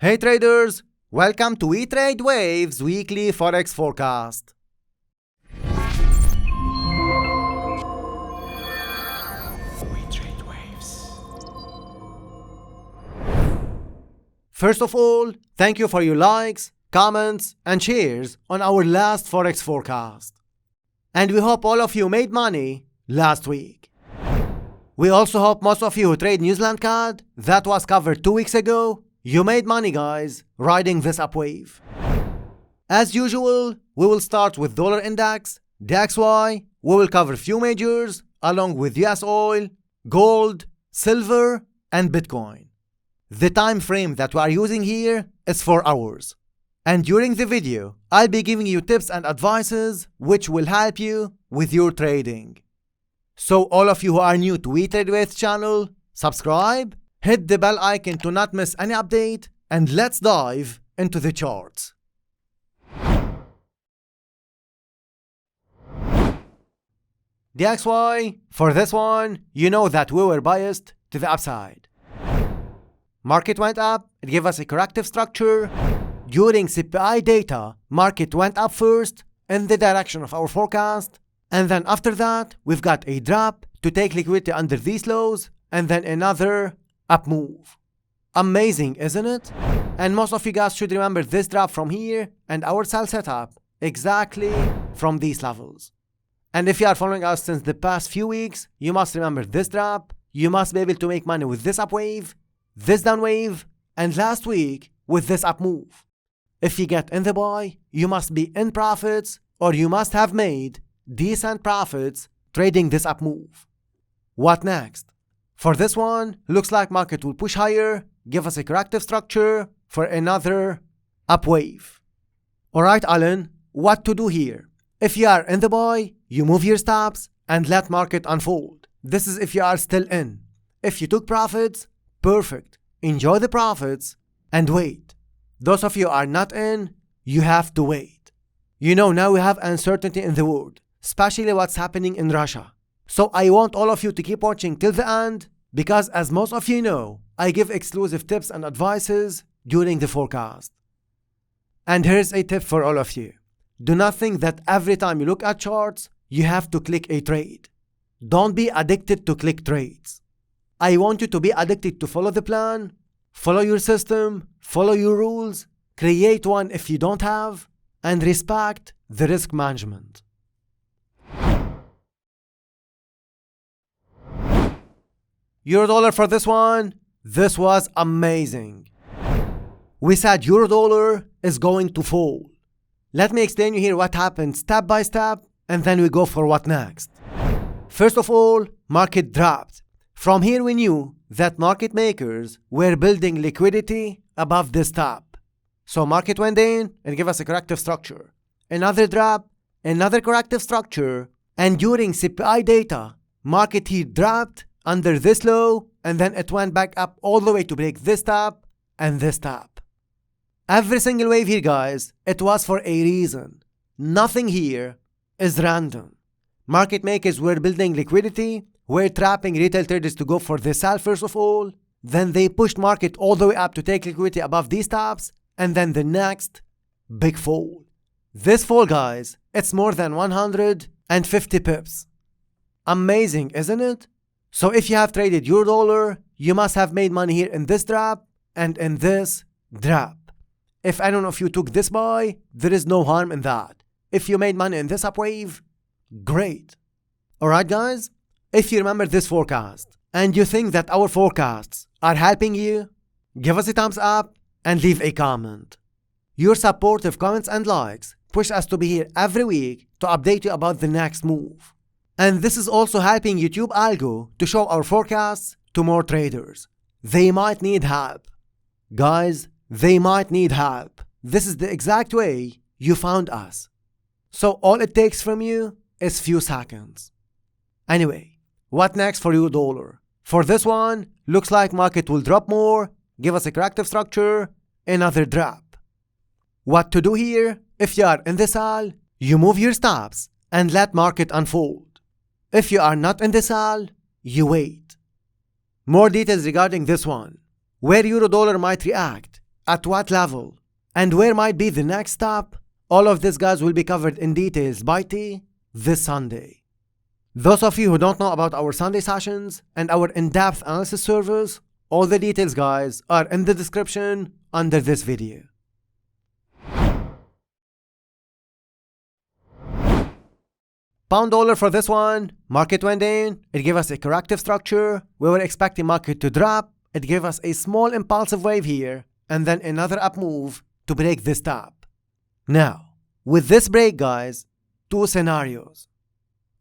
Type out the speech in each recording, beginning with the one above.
Hey traders, welcome to 𝗃𝗃𝗏𝗏𝐻𝑆 weekly Forex forecast. First of all, thank you for your likes, comments, and shares on our last Forex forecast. And we hope all of you made money last week. We also hope most of you who trade New Zealand CAD, that was covered 2 weeks ago, you made money, guys, riding this up wave. As usual, we will start with dollar index, DXY. We will cover few majors along with US oil, gold, silver, and Bitcoin. The time frame that we are using here is 4 hours. And during the video, I'll be giving you tips and advices which will help you with your trading. So all of you who are new to 𝗃𝗃𝗏𝗏 channel, subscribe, hit the bell icon to not miss any update, and let's dive into the charts. DXY, for this one, you know that we were biased to the upside. Market went up, it gave us a corrective structure. During CPI data, market went up first in the direction of our forecast, and then after that, we've got a drop to take liquidity under these lows, and then another up move. Amazing, isn't it? And most of you guys should remember this drop from here and our sell setup exactly from these levels. And if you are following us since the past few weeks, you must remember this drop. You must be able to make money with this up wave, this down wave, and last week with this up move. If you get in the buy, you must be in profits, or you must have made decent profits trading this up move. What next? For this one, looks like market will push higher, give us a corrective structure for another up wave. Alright, Alan, what to do here? If you are in the buy, you move your stops and let market unfold. This is if you are still in. If you took profits, perfect. Enjoy the profits and wait. Those of you who are not in, you have to wait. You know, now we have uncertainty in the world, especially what's happening in Russia. So I want all of you to keep watching till the end, because as most of you know, I give exclusive tips and advices during the forecast. And here's a tip for all of you. Do not think that every time you look at charts, you have to click a trade. Don't be addicted to click trades. I want you to be addicted to follow the plan, follow your system, follow your rules, create one if you don't have, and respect the risk management. Euro dollar for this one, this was amazing. We said euro dollar is going to fall. Let me explain you here what happened step by step, and then we go for what next. First of all, market dropped. From here we knew that market makers were building liquidity above this top. So market went in and gave us a corrective structure. Another drop, another corrective structure, and during CPI data, market here dropped under this low, and then it went back up all the way to break this top and this top. Every single wave here, guys, it was for a reason. Nothing here is random. Market makers were building liquidity, were trapping retail traders to go for the sell first of all, then they pushed market all the way up to take liquidity above these tops, and then the next big fall. This fall, guys, it's more than 150 pips. Amazing, isn't it? So if you have traded euro dollar, you must have made money here in this drop and in this drop. If any of you took this buy, there is no harm in that. If you made money in this up wave, great. Alright guys, if you remember this forecast and you think that our forecasts are helping you, give us a thumbs up and leave a comment. Your supportive comments and likes push us to be here every week to update you about the next move. And this is also helping YouTube algo to show our forecasts to more traders. They might need help. Guys, they might need help. This is the exact way you found us. So all it takes from you is few seconds. Anyway, what next for euro dollar? For this one, looks like market will drop more, give us a corrective structure, another drop. What to do here? If you are in the sell, you move your stops and let market unfold. If you are not in the sell, you wait. More details regarding this one. Where euro dollar might react at what level, and where might be the next step. All of this, guys, will be covered in details by T this Sunday. Those of you who don't know about our Sunday sessions and our in-depth analysis service, all the details, guys, are in the description under this video. Pound dollar for this one, market went in, it gave us a corrective structure. We were expecting market to drop, it gave us a small impulsive wave here, and then another up move to break this top. Now, with this break, guys, two scenarios.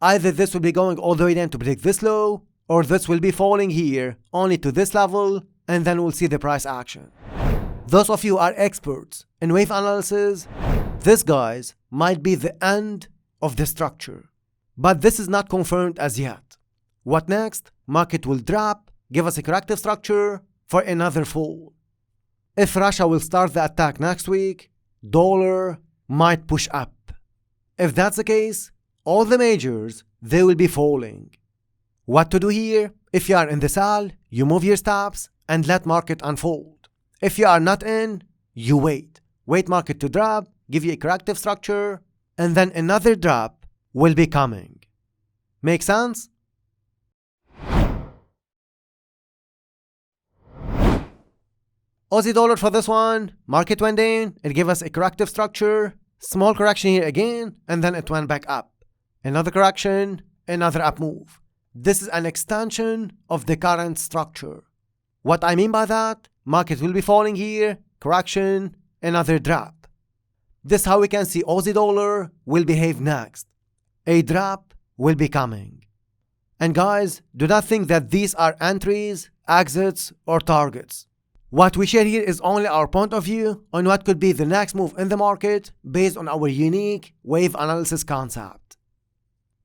Either this will be going all the way down to break this low, or this will be falling here only to this level, and then we'll see the price action. Those of you who are experts in wave analysis, this, guys, might be the end of the structure. But this is not confirmed as yet. What next? Market will drop, give us a corrective structure for another fall. If Russia will start the attack next week, dollar might push up. If that's the case, all the majors, they will be falling. What to do here? If you are in the sell, you move your stops and let market unfold. If you are not in, you wait. Wait market to drop, give you a corrective structure, and then another drop will be coming. Make sense? Aussie dollar for this one, market went in, it gave us a corrective structure, small correction here again, and then it went back up. Another correction, another up move. This is an extension of the current structure. What I mean by that, market will be falling here, correction, another drop. This is how we can see Aussie dollar will behave next. A drop will be coming. And guys, do not think that these are entries, exits, or targets. What we share here is only our point of view on what could be the next move in the market based on our unique wave analysis concept.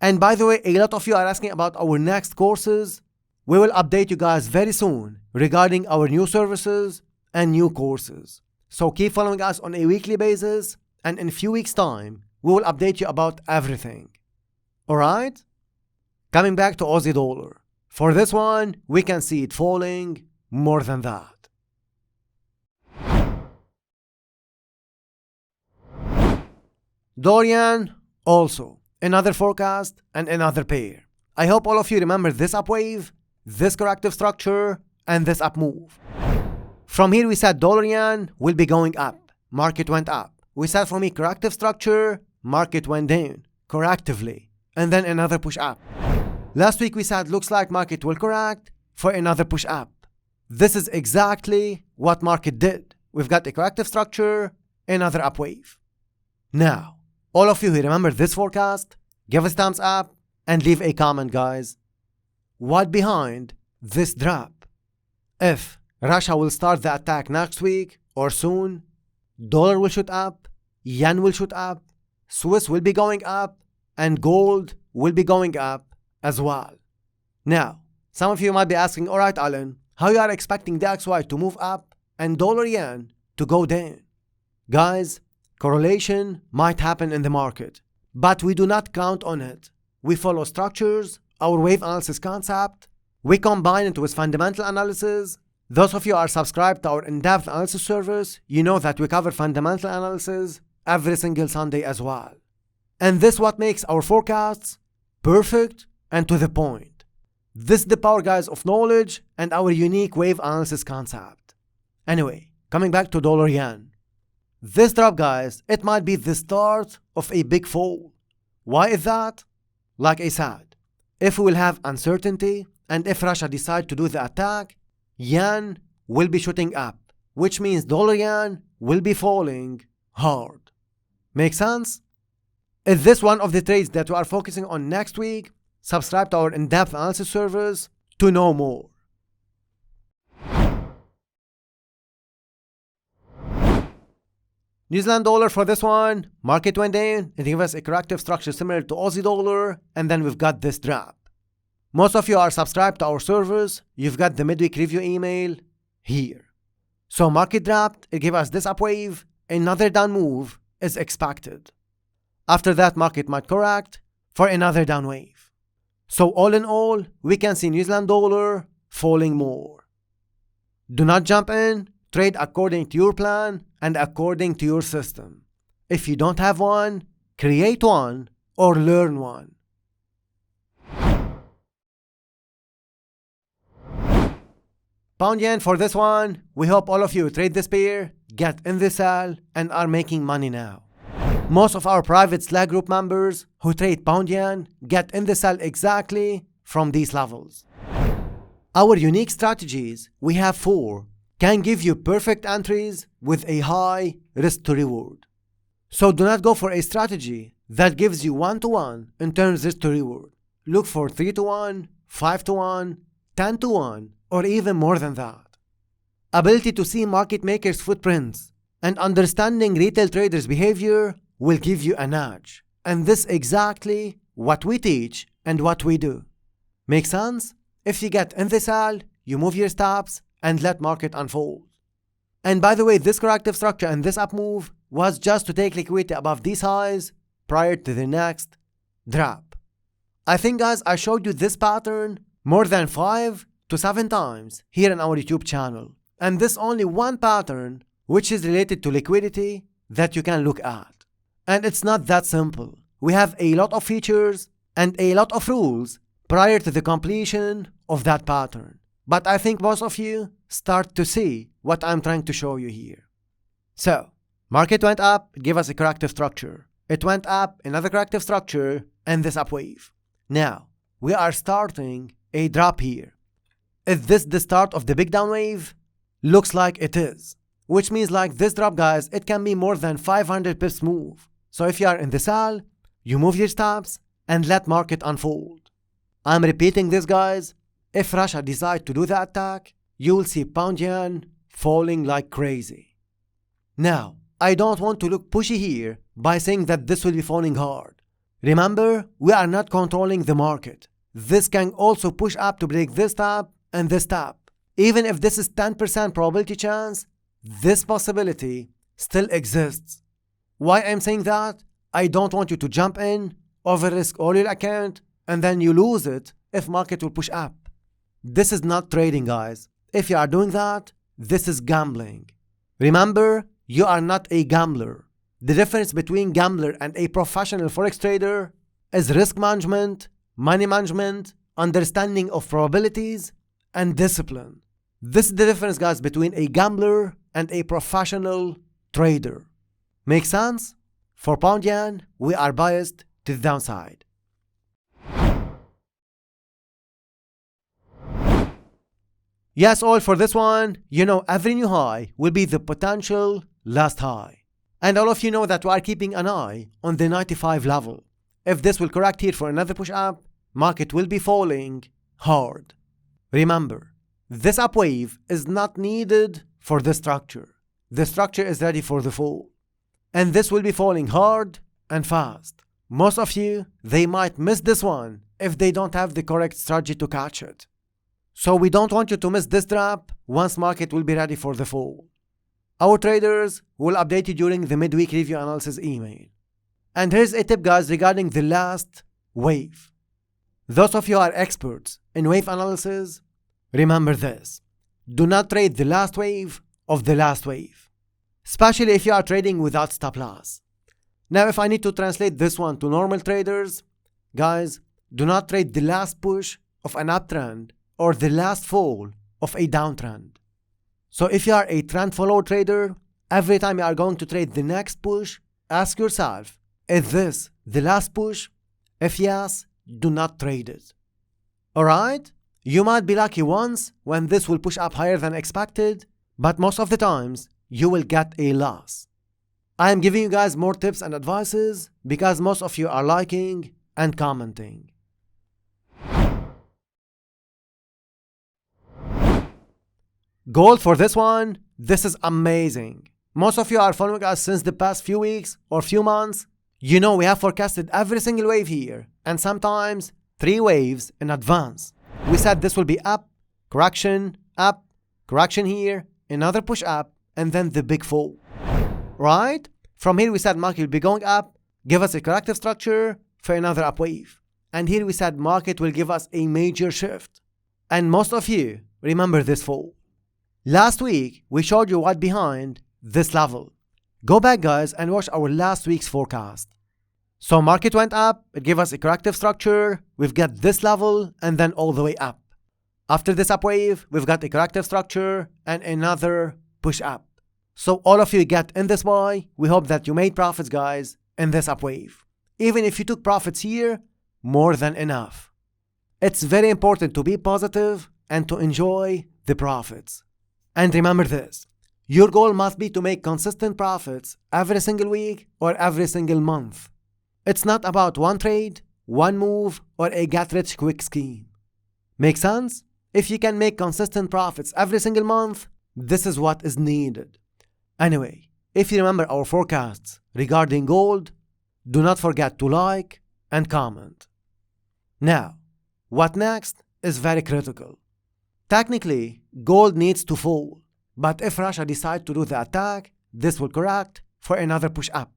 And by the way, a lot of you are asking about our next courses. We will update you guys very soon regarding our new services and new courses. So keep following us on a weekly basis, and in a few weeks' time, we will update you about everything. Alright? Coming back to Aussie dollar. For this one, we can see it falling more than that. Dorian, also, another forecast and another pair. I hope all of you remember this up wave, this corrective structure, and this up move. From here we said dollar yen will be going up. Market went up. We said from here corrective structure, market went down correctively, and then another push up. Last week we said looks like market will correct for another push up. This is exactly what market did. We've got a corrective structure, another up wave. Now, all of you who remember this forecast, give us a thumbs up and leave a comment, guys. What behind this drop? If Russia will start the attack next week or soon, dollar will shoot up, yen will shoot up, Swiss will be going up, and gold will be going up as well. Now, some of you might be asking, alright Alan, how you are expecting the DXY to move up and dollar yen to go down? Guys, correlation might happen in the market, but we do not count on it. We follow structures, our wave analysis concept, we combine it with fundamental analysis. Those of you who are subscribed to our in-depth analysis service, you know that we cover fundamental analysis every single Sunday as well. And this is what makes our forecasts perfect and to the point. This is the power, guys, of knowledge and our unique wave analysis concept. Anyway, coming back to dollar yen. This drop, guys, it might be the start of a big fall. Why is that? Like I said, if we will have uncertainty and if Russia decides to do the attack, yen will be shooting up, which means dollar yen will be falling hard. Make sense? Is this one of the trades that we are focusing on next week? Subscribe to our in-depth analysis service to know more. New Zealand dollar for this one, market went in, it gave us a corrective structure similar to Aussie dollar, and then we've got this drop. Most of you are subscribed to our service, you've got the midweek review email here. So market dropped, it gave us this up wave, another down move is expected. After that, market might correct for another down wave. So all in all, we can see New Zealand dollar falling more. Do not jump in trade according to your plan and according to your system. If you don't have one, create one or learn one. Pound yen for this one, we hope all of you trade this pair, get in the sell, and are making money now. Most of our private Slack group members who trade pound yen get in the sell exactly from these levels. Our unique strategies, we have 4, can give you perfect entries with a high risk to reward. So do not go for a strategy that gives you 1-to-1 in terms of risk to reward. Look for 3-to-1, 5-to-1, 10-to-1, or even more than that. Ability to see market makers' footprints and understanding retail traders' behavior will give you an edge. And this is exactly what we teach and what we do. Make sense? If you get in the sell, you move your stops and let market unfold. And by the way, this corrective structure and this up move was just to take liquidity above these highs prior to the next drop. I think guys, I showed you this pattern more than 5 to 7 times here on our YouTube channel. And this only one pattern which is related to liquidity that you can look at. And it's not that simple. We have a lot of features and a lot of rules prior to the completion of that pattern. But I think most of you start to see what I'm trying to show you here. So, market went up, it gave us a corrective structure. It went up, another corrective structure, and this up wave. Now, we are starting a drop here. Is this the start of the big down wave? Looks like it is. Which means like this drop, guys, it can be more than 500 pips move. So if you are in the sell, you move your stops and let market unfold. I'm repeating this, guys. If Russia decides to do the attack, you will see pound yen falling like crazy. Now, I don't want to look pushy here by saying that this will be falling hard. Remember, we are not controlling the market. This can also push up to break this top and this top. Even if this is 10% probability chance, this possibility still exists. Why I'm saying that? I don't want you to jump in, over risk all your account, and then you lose it if market will push up. This is not trading, guys. If you are doing that, this is gambling. Remember, you are not a gambler. The difference between gambler and a professional forex trader is risk management, money management, understanding of probabilities, and discipline. This is the difference, guys, between a gambler and a professional trader. Make sense? For pound yen, we are biased to the downside. Yes, all for this one, you know every new high will be the potential last high. And all of you know that we are keeping an eye on the 95 level. If this will correct here for another push up, market will be falling hard. Remember, this up wave is not needed for the structure. The structure is ready for the fall. And this will be falling hard and fast. Most of you, they might miss this one if they don't have the correct strategy to catch it. So we don't want you to miss this drop once market will be ready for the fall. Our traders will update you during the midweek review analysis email. And here's a tip, guys, regarding the last wave. Those of you who are experts in wave analysis, remember this. Do not trade the last wave of the last wave, especially if you are trading without stop loss. Now, if I need to translate this one to normal traders, guys, do not trade the last push of an uptrend or the last fall of a downtrend. So if you are a trend follow trader, every time you are going to trade the next push, ask yourself, is this the last push? If yes, do not trade it. Alright? You might be lucky once when this will push up higher than expected, but most of the times, you will get a loss. I am giving you guys more tips and advices because most of you are liking and commenting. Gold for this one, this is amazing. Most of you are following us since the past few weeks or few months. You know we have forecasted every single wave here and sometimes 3 waves in advance. We said this will be up, correction here, another push up, and then the big fall. Right? From here we said market will be going up, give us a corrective structure for another up wave. And here we said market will give us a major shift. And most of you remember this fall. Last week, we showed you what behind this level. Go back guys and watch our last week's forecast. So market went up, it gave us a corrective structure, we've got this level and then all the way up. After this up wave, we've got a corrective structure and another push up. So all of you get in this buy, we hope that you made profits guys in this up wave. Even if you took profits here, more than enough. It's very important to be positive and to enjoy the profits. And remember this, your goal must be to make consistent profits every single week or every single month. It's not about one trade, one move, or a get-rich-quick scheme. Make sense? If you can make consistent profits every single month, this is what is needed. Anyway, if you remember our forecasts regarding gold, do not forget to like and comment. Now, what next is very critical. Technically, gold needs to fall, but if Russia decides to do the attack, this will correct for another push up.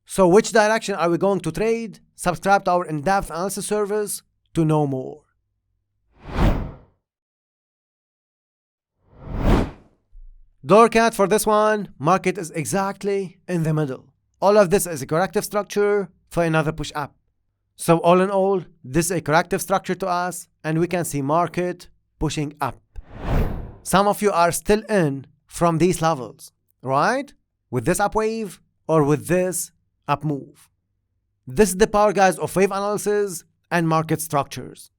So which direction are we going to trade? Subscribe to our in-depth analysis service to know more. Dollar CAD for this one, market is exactly in the middle. All of this is a corrective structure for another push up. So all in all, this is a corrective structure to us and we can see market pushing up. Some of you are still in from these levels, right? With this up wave or with this up move. This is the power guys of wave analysis and market structures.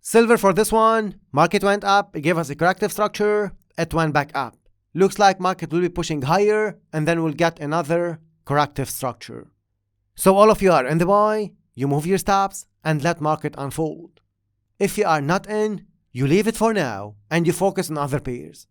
Silver for this one, market went up, it gave us a corrective structure, it went back up. Looks like market will be pushing higher and then we'll get another corrective structure. So all of you are in the buy, you move your stops and let market unfold. If you are not in, you leave it for now and you focus on other pairs.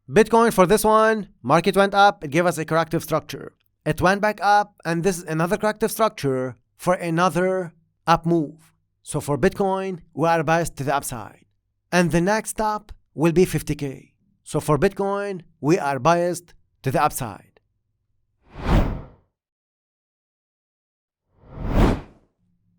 Bitcoin for this one, market went up, it gave us a corrective structure. It went back up and this is another corrective structure for another up move. So for Bitcoin, we are biased to the upside. And the next stop will be 50K. So for Bitcoin, we are biased to the upside.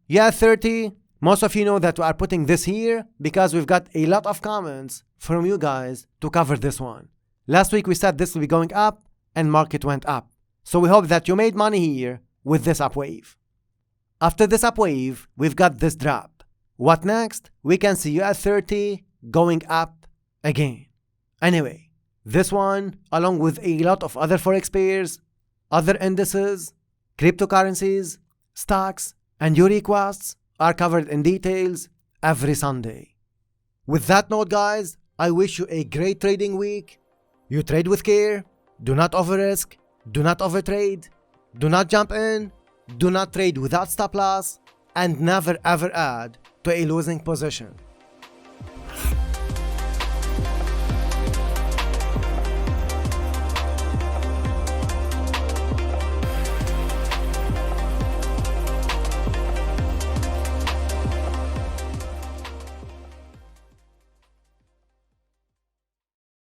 USD30, most of you know that we are putting this here because we've got a lot of comments from you guys to cover this one. Last week we said this will be going up and market went up. So we hope that you made money here with this up wave. After this up wave, we've got this drop. What next? We can see USD30 going up again. Anyway, this one, along with a lot of other forex pairs, other indices, cryptocurrencies, stocks, and your requests are covered in details every Sunday. With that note guys, I wish you a great trading week. You trade with care, do not over-risk, do not overtrade, do not jump in, do not trade without stop loss, and never ever add to a losing position.